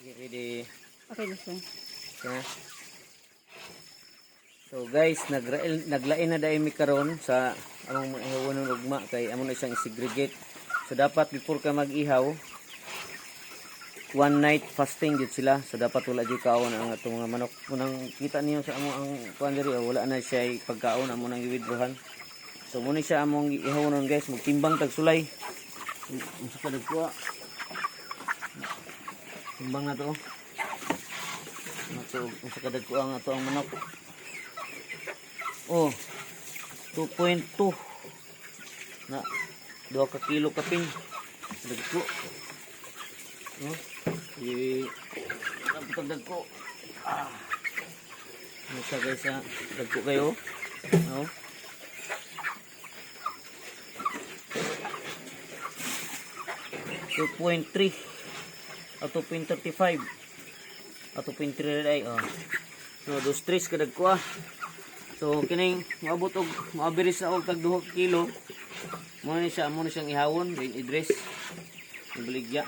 Ready. Okay na siya. Okay. So guys, naglain na dahil mi karon sa among mga ihaw ng ugma kay amon na siyang segregate. So dapat before ka mag-ihaw, one night fasting jud sila. So dapat wala jud kaon ang atong mga manok. Unang kita niyo sa amo ang kuan diri, wala na siya pagkaon amo nang giwidrohan. So muna siya among ihaw nun guys, magtimbang tag sulay. Unsa ka dagko? Timbang na to. Unsa ka dagko ang ato ang manok. Oh, 2.2 na 2 ka kilo kapin dagko. No? Dagko. Ano siya guys ha? Dagko kayo. No? .3 o 2.35 o 2.3 ay oh. So dos 3 ka dagko ah. So kining maabot og maabiris na og tag 2 kilo. Mo ni siyang ihawon din i-dress. Ibaligya.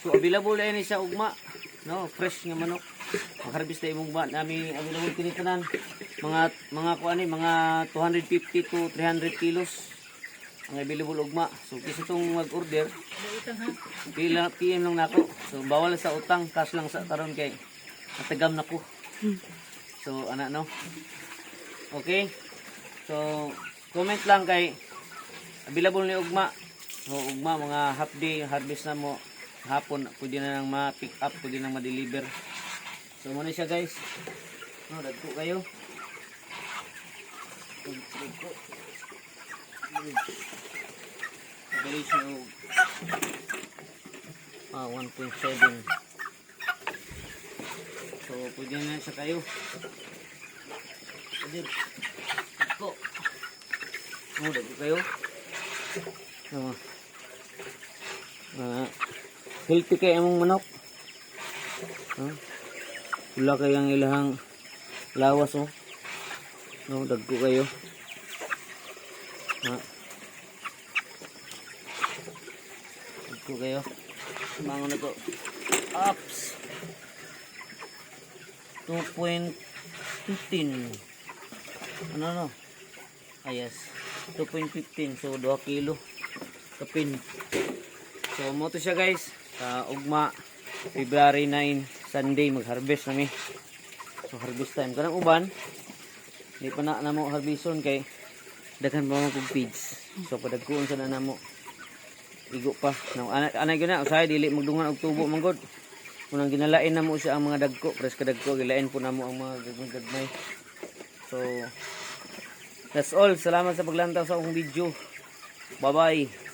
So available na ni siya ugma, no, fresh nga manok. Mag-harvest na imong ba nami available kini tanan. Mga kuan ni mga 250 to 300 kilos ang available ugma. So kisa tong mag-order, pila PM lang nako. So bawal sa utang, cash lang sa karon kay natagam nako. So ana no. Okay. So comment lang kay available ni ugma. So ugma mga half day harvest na mo hapon, pwede na nang ma-pick up, pwede nang ma-deliver. So muna siya guys. No, dagko kayo. Dagko. Dali siya 1.7. So pwede na siya kayo. Pwede. Dagko. Dagko kayo. Healthy kay among manok. Wala kayang ilahang lawas oh. No, dagko kayo. Dagko kayo. Mangon na to. Ups. 2.15. Ano? Ah yes. 2.15. So 2 kilo kapin. So mo to siya guys. Sa ugma February 9 Sunday mag-harvest nami. So harvest time kanang uban. Di pa na namo harveston kay daghan pa mo kog feeds. So padagkuon sa na namo. Igo pa. Now anay gyud na usahay dili magdungan og tubo man gud. Munang ginalain namo siya ang mga dagko, pres ka dagko gilain po namo ang mga gagmay. So that's all. Salamat sa paglantaw sa akong video. Bye-bye.